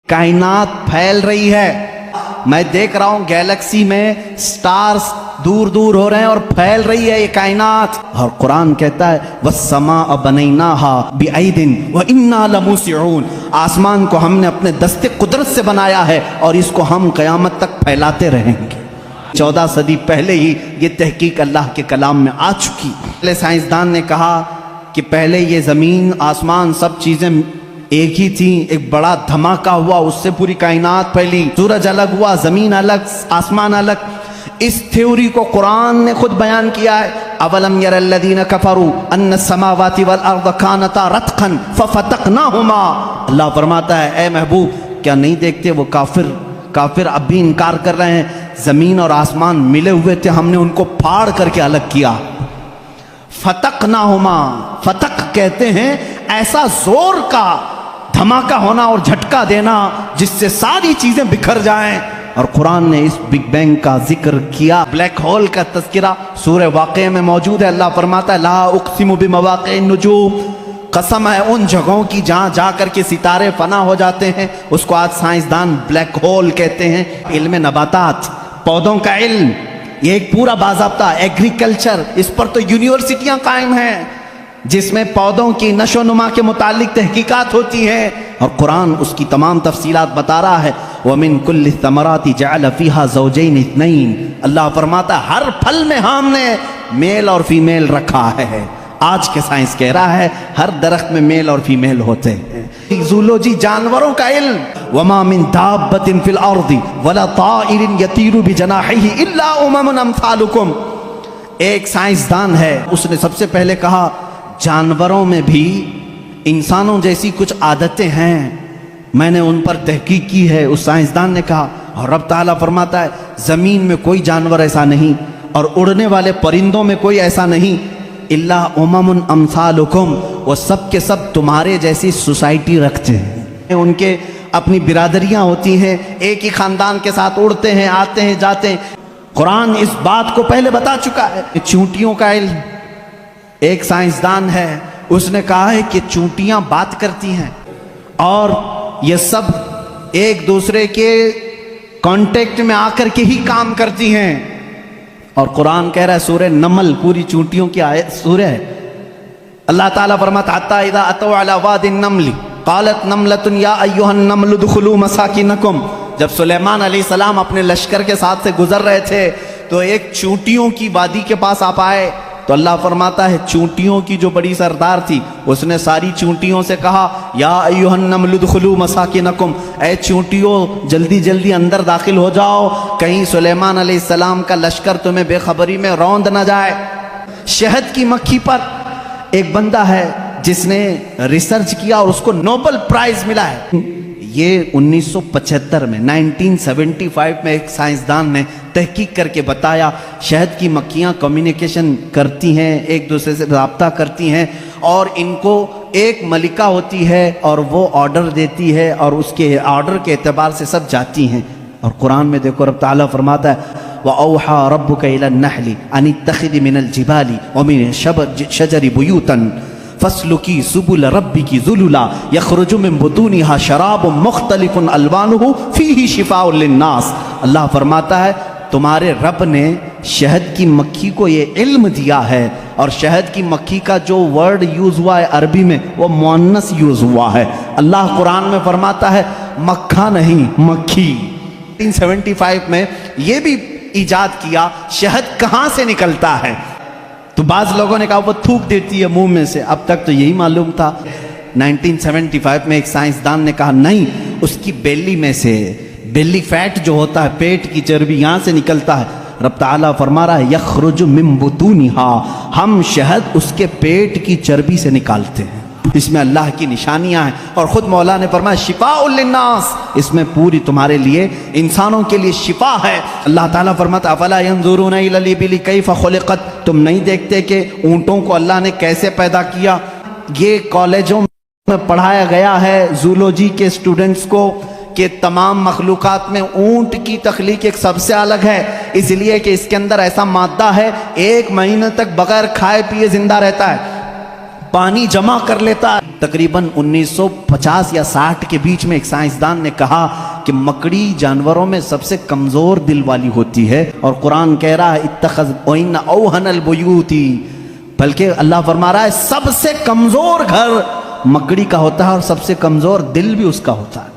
कायनात फैल रही है। मैं देख रहा हूं गैलेक्सी में स्टार्स दूर दूर हो रहे हैं और फैल रही है ये कायनात। और कुरान कहता है वस्समाअ बनैनाहा बिअयदिन व इन्ना लमूसिऊन, आसमान को हमने अपने दस्ते कुदरत से बनाया है और इसको हम क़यामत तक फैलाते रहेंगे। 14 सदी पहले ही ये तहकीक अल्लाह के कलाम में आ चुकी। पहले साइंसदान ने कहा कि पहले ये ज़मीन आसमान सब चीज़ें एक ही थी, एक बड़ा धमाका हुआ, उससे पूरी कायनात फैली, सूरज अलग हुआ, ज़मीन अलग, आसमान अलग। इस थ्योरी को कुरान ने खुद बयान किया है। अवलम यरल्लज़ीना कफ़रू अन्नस्समावाति वल अर्द कानता रत्क़न फ़फ़तक़नाहुमा, अल्लाह फरमाता है ए महबूब क्या नहीं देखते वो काफिर अब भी इनकार कर रहे हैं, ज़मीन और आसमान मिले हुए थे, हमने उनको फाड़ करके अलग किया। फ़तक़नाहुमा, फ़तक़ कहते हैं ऐसा जोर का धमाका होना और झटका देना जिससे सारी चीजें बिखर जाएं। और कुरान ने इस बिग बैंग का जिक्र किया। ब्लैक होल का तज़किरा सूरह वाक़िया में मौजूद है। अल्लाह फरमाता है ला उक़सिमु बिमवाक़िअन नुजूम, कसम है उन जगहों की जहां जा करके सितारे फना हो जाते हैं, उसको आज साइंसदान ब्लैक होल कहते हैं। इल्म नबातात, पौधों का इल्म, ये एक पूरा बाज़ाब्ता एग्रीकल्चर, इस पर तो यूनिवर्सिटियां कायम हैं जिसमें पौधों की नशो नुमा के मुतालिक तहकीकात होती है। और कुरान उसकी तमाम तफसीलात बता रहा है। वमिन कुल्लि समराति जअल फीहा ज़ौजैन इत्नैन, अल्लाह फरमाता हर फल में हमने मेल और फीमेल रखा है। आज के साइंस कह रहा है हर दरख्त में मेल और फीमेल होते हैं। ज़ूलॉजी, जानवरों का इल्म, वमा मिन दाब्बतिन फिल अर्दि वला ताइरिन यतीरु बिजनाहिही इल्ला उममुन अम्सालुकुम। एक साइंसदान है, उसने सबसे पहले कहा जानवरों में भी इंसानों जैसी कुछ आदतें हैं, मैंने उन पर तहकीक की है। उस साइंसदान ने कहा, और रब ताला फरमाता है ज़मीन में कोई जानवर ऐसा नहीं और उड़ने वाले परिंदों में कोई ऐसा नहीं, इल्ला उममुन अम्सालुकुम, वो सब के सब तुम्हारे जैसी सोसाइटी रखते हैं, उनके अपनी बिरादरियां होती हैं, एक ही खानदान के साथ उड़ते हैं, आते हैं, जाते हैं। कुरान इस बात को पहले बता चुका है। चूंटियों का इल्म, एक साइंसदान है, उसने कहा है कि चूंटियां बात करती हैं और ये सब एक दूसरे के कांटेक्ट में आकर के ही काम करती हैं। और कुरान कह रहा है सूरह नमल पूरी चूंटियों की आयत सूरह है। अल्लाह ताला फरमाता हत्ता इज़ा अतौ अला वादिन नमली क़ालत नमलतुन या अय्युहन नमलु उदखुलू मसाकिनकुम। जब सुलेमान अलैहिस्सलाम अपने लश्कर के साथ से गुजर रहे थे तो एक चूंटियों की वादी के पास आ पाए, तो अल्लाह फरमाता है चूंटियों की जो बड़ी सरदार थी उसने सारी चूंटियों से कहा या अय्युहन नमलु उदखुलू मसाकिनकुम, ऐ चूंटियों जल्दी जल्दी अंदर दाखिल हो जाओ, कहीं सुलेमान अलैहिस्सलाम का लश्कर तुम्हें बेखबरी में रौंद न जाए। शहद की मक्खी पर एक बंदा है जिसने रिसर्च किया और उसको नोबेल प्राइज मिला है। ये 1975 में 1975 में एक साइंसदान ने तहकीक करके बताया शहद की मक्खियाँ कम्युनिकेशन करती हैं, एक दूसरे से राब्ता करती हैं और इनको एक मलिका होती है और वो ऑर्डर देती है और उसके ऑर्डर के एतबार से सब जाती हैं। और कुरान में देखो रब ताला फरमाता है वअौहा रब्बुका इलन नहली अन इत्तखिज़ी मिनल जिबाली व मिन शजरि बुयूतन फस्लुकी सुबुल रब्बिकी ज़ुलुला यख़रुजु मिन बुतूनिहा शराबुन मुख्तलिफुन अलवानुहु फ़ीही शिफ़ाउन लिन्नास। अल्लाह फरमाता है तुम्हारे रब ने शहद की मक्खी को ये इल्म दिया है और शहद की मक्खी का जो वर्ड यूज़ हुआ है अरबी में वो मुअन्नस यूज़ हुआ है। अल्लाह कुरान में फरमाता है मक्खा नहीं मक्खी। 1975 में ये भी ईजाद किया शहद कहाँ से निकलता है, तो बाज़ लोगों ने कहा वो थूक देती है मुंह में से, अब तक तो यही मालूम था। 1975 में एक साइंसदान ने कहा नहीं, उसकी बेली में से, बेली फैट जो होता है पेट की चर्बी यहाँ से निकलता है। रब ताला फरमा रहा है यख़रुजु मिन बुतूनिहा, हम शहद उसके पेट की चर्बी से निकालते हैं। इसमें अल्लाह की निशानियां हैं और ख़ुद मौला ने फरमाया शिफ़ाउल लिन्नास, इसमें पूरी तुम्हारे लिए इंसानों के लिए शिफा है। अल्लाह ताला फरमाता अफ़ला यंज़ुरूना इलल इबिली कैफ़ ख़ुलिक़त, तुम नहीं देखते कि ऊँटों को अल्लाह ने कैसे पैदा किया। ये कॉलेजों में पढ़ाया गया है ज़ूलॉजी के स्टूडेंट्स को कि तमाम मखलूक़ात में ऊँट की तख्लीक एक सबसे अलग है, इसलिए कि इसके अंदर ऐसा मादा है 1 महीने तक बगैर खाए पिए जिंदा रहता है। پانی جمع کر لیتا ہے۔ تقریباً 1950 یا 60 کے بیچ میں ایک سائنسدان نے کہا کہ مکڑی جانوروں میں سب سے کمزور دل والی ہوتی ہے، اور قرآن کہہ رہا ہے اتخذ وَإِنَّ أَوْهَنَ الْبُيُوتِ، بلکہ اللہ فرما رہا ہے سب سے کمزور گھر مکڑی کا ہوتا ہے اور سب سے کمزور دل بھی اس کا ہوتا ہے۔